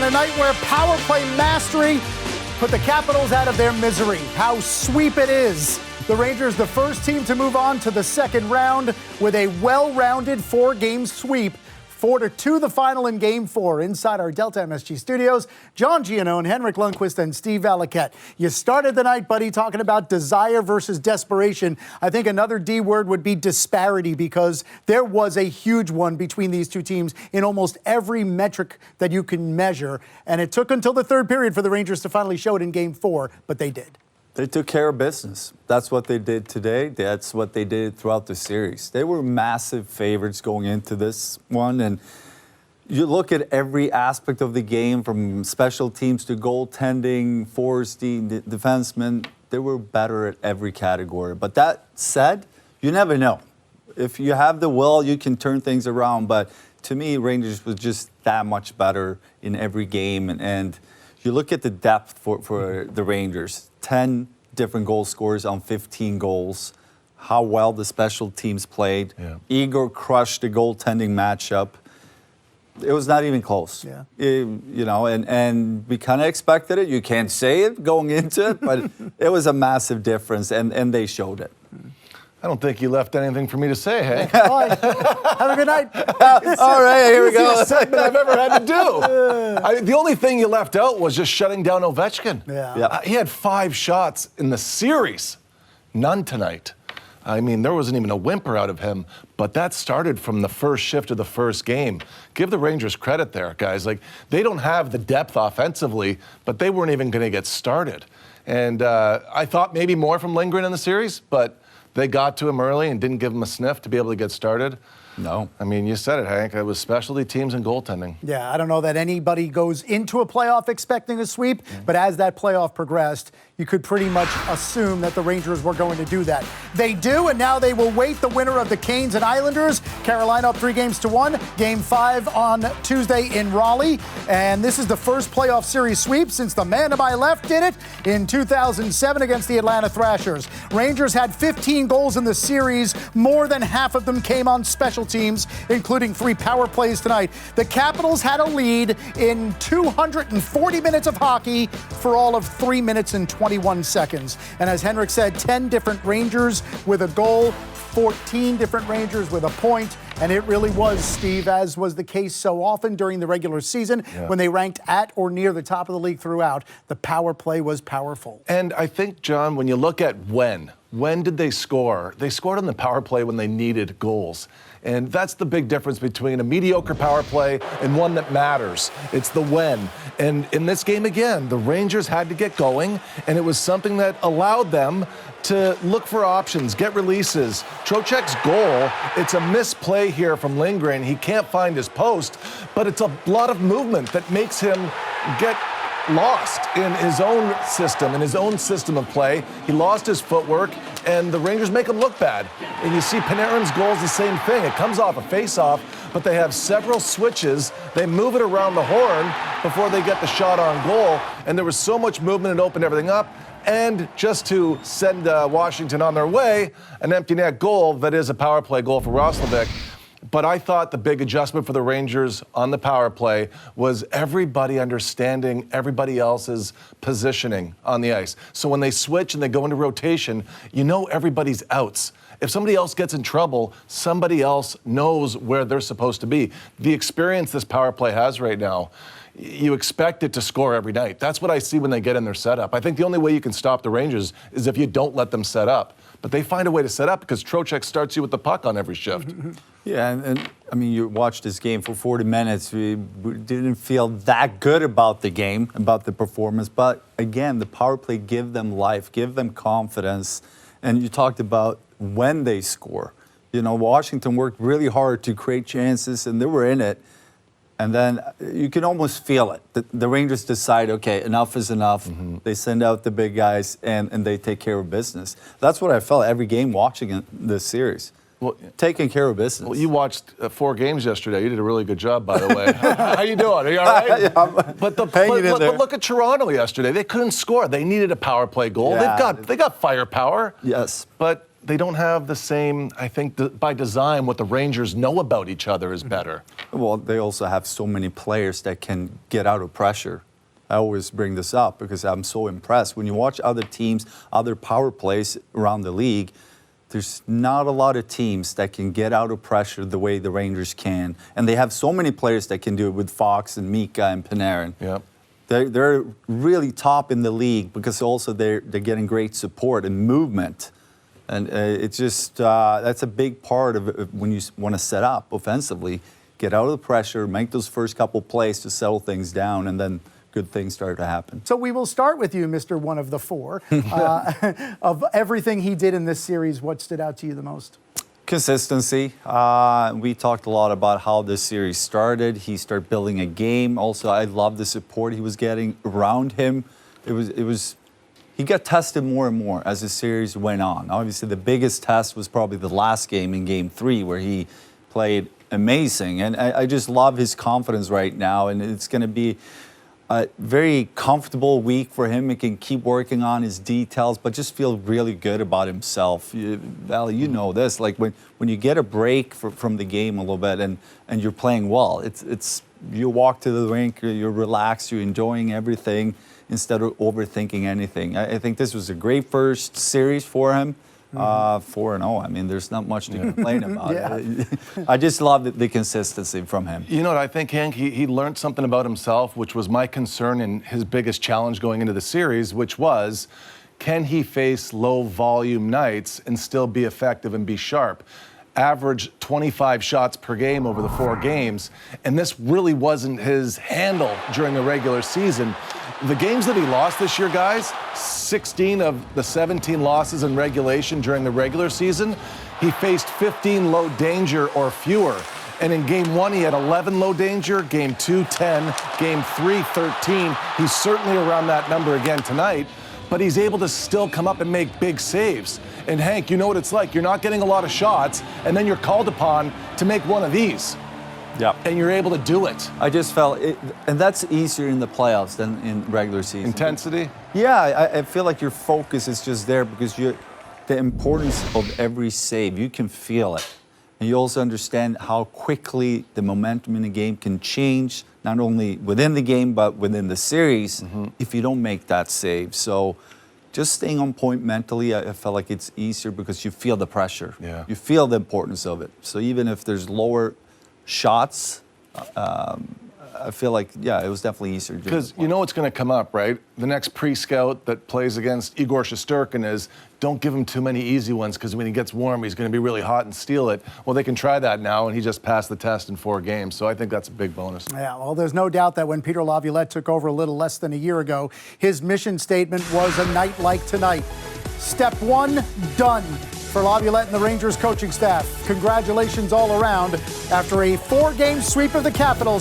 on a night where power play mastery put the Capitals out of their misery. How sweep it is. The Rangers, the first team to move on to the second round with a well-rounded 4-game sweep. 4-2 the final in Game 4 inside our Delta MSG studios. John Giannone, Henrik Lundqvist, and Steve Valiquette. You started the night, buddy, talking about desire versus desperation. I think another D word would be disparity, because there was a huge one between these two teams in almost every metric that you can measure. And it took until the third period for the Rangers to finally show it in Game 4, but they did. They took care of business. That's what they did today. That's what they did throughout the series. They were massive favorites going into this one. And you look at every aspect of the game, from special teams to goaltending, forwards, defensemen. They were better at every category. But that said, you never know. If you have the will, you can turn things around. But to me, Rangers was just that much better in every game. And you look at the depth for the Rangers. 10 different goal scorers on 15 goals. How well the special teams played. Yeah. Igor crushed the goaltending matchup. It was not even close. Yeah. And we kind of expected it. You can't say it going into it, but it was a massive difference, and they showed it. I don't think you left anything for me to say, hey? Bye. Have a good night. All right, here we go. Easiest segment I've ever had to do. The only thing you left out was just shutting down Ovechkin. Yeah. He had 5 shots in the series. None tonight. I mean, there wasn't even a whimper out of him, but that started from the first shift of the first game. Give the Rangers credit there, guys. Like, they don't have the depth offensively, but they weren't even going to get started. And I thought maybe more from Lindgren in the series, but they got to him early and didn't give him a sniff to be able to get started. No. I mean, you said it, Hank. It was specialty teams and goaltending. Yeah, I don't know that anybody goes into a playoff expecting a sweep, but as that playoff progressed, you could pretty much assume that the Rangers were going to do that. They do, and now they will wait the winner of the Canes and Islanders. Carolina up 3-1. Game 5 on Tuesday in Raleigh. And this is the first playoff series sweep since the man to my left did it in 2007 against the Atlanta Thrashers. Rangers had 15 goals in the series. More than half of them came on special teams, including 3 power plays tonight. The Capitals had a lead in 240 minutes of hockey for all of 3 minutes and 21 seconds. And as Henrik said, 10 different Rangers with a goal, 14 different Rangers with a point. And it really was, Steve, as was the case so often during the regular season, when they ranked at or near the top of the league throughout, the power play was powerful. And I think, John, when you look at when did they score? They scored on the power play when they needed goals. And that's the big difference between a mediocre power play and one that matters. It's the when. And in this game again, the Rangers had to get going, and it was something that allowed them to look for options, get releases. Trocheck's goal, it's a misplay here from Lindgren. He can't find his post, but it's a lot of movement that makes him get lost in his own system of play. He lost his footwork, and the Rangers make him look bad. And you see Panarin's goal is the same thing. It comes off a face-off, but they have several switches. They move it around the horn before they get the shot on goal, and there was so much movement, it opened everything up. And just to send Washington on their way, an empty net goal that is a power play goal for Roslovic. But I thought the big adjustment for the Rangers on the power play was everybody understanding everybody else's positioning on the ice. So when they switch and they go into rotation, you know everybody's outs. If somebody else gets in trouble, somebody else knows where they're supposed to be. The experience this power play has right now, you expect it to score every night. That's what I see when they get in their setup. I think the only way you can stop the Rangers is if you don't let them set up. But they find a way to set up because Trocheck starts you with the puck on every shift. Yeah, and I mean, you watched this game for 40 minutes. We didn't feel that good about the game, about the performance. But again, the power play give them life, give them confidence. And you talked about when they score. You know, Washington worked really hard to create chances, and they were in it. And then you can almost feel it. The Rangers decide, okay, enough is enough. They send out the big guys, and they take care of business. That's what I felt every game watching this series. Well, taking care of business. Well, you watched 4 games yesterday. You did a really good job, by the way. How you doing? Are you all right? Yeah, but look at Toronto yesterday. They couldn't score. They needed a power play goal. Yeah. They got firepower. Yes. But they don't have the same, I think, by design, what the Rangers know about each other is better. Well, they also have so many players that can get out of pressure. I always bring this up because I'm so impressed. When you watch other teams, other power plays around the league, there's not a lot of teams that can get out of pressure the way the Rangers can. And they have so many players that can do it with Fox and Mika and Panarin. Yep. They're really top in the league because also they're getting great support and movement. And it's just, that's a big part of it when you want to set up offensively. Get out of the pressure, make those first couple plays to settle things down, and then good things start to happen. So we will start with you, Mr. One of the Four. Of everything he did in this series, what stood out to you the most? Consistency. We talked a lot about how this series started. He started building a game. Also, I love the support he was getting around him. He got tested more and more as the series went on. Obviously, the biggest test was probably the last game in Game 3 where he played amazing. And I just love his confidence right now. And it's going to be a very comfortable week for him. He can keep working on his details, but just feel really good about himself. Valley, you know this. Like when you get a break from the game a little bit and you're playing well, it's you walk to the rink, you're relaxed, you're enjoying everything instead of overthinking anything. I think this was a great first series for him. 4-0. I mean, there's not much to complain about. I just love the consistency from him. You know what I think, Hank? He learned something about himself, which was my concern and his biggest challenge going into the series, which was, can he face low-volume nights and still be effective and be sharp? Average 25 shots per game over the 4 games, and this really wasn't his handle during the regular season. The games that he lost this year, guys, 16 of the 17 losses in regulation during the regular season, he faced 15 low danger or fewer. And in Game 1, he had 11 low danger, Game 2, 10, Game 3, 13. He's certainly around that number again tonight, but he's able to still come up and make big saves. And Hank, you know what it's like. You're not getting a lot of shots, and then you're called upon to make one of these. Yeah. And you're able to do it. I just felt it, and that's easier in the playoffs than in regular season. Intensity? Yeah, I feel like your focus is just there because the importance of every save, you can feel it. And you also understand how quickly the momentum in the game can change, not only within the game, but within the series, if you don't make that save. So just staying on point mentally, I felt like it's easier because you feel the pressure. Yeah. You feel the importance of it. So even if there's lower shots, I feel like, it was definitely easier. Because you know what's going to come up, right? The next pre-scout that plays against Igor Shesterkin is, don't give him too many easy ones because when he gets warm, he's going to be really hot and steal it. Well, they can try that now, and he just passed the test in 4 games. So I think that's a big bonus. Yeah, well, there's no doubt that when Peter Laviolette took over a little less than a year ago, his mission statement was a night like tonight. Step 1, done. For Laviolette and the Rangers coaching staff, congratulations all around after a 4-game sweep of the Capitals.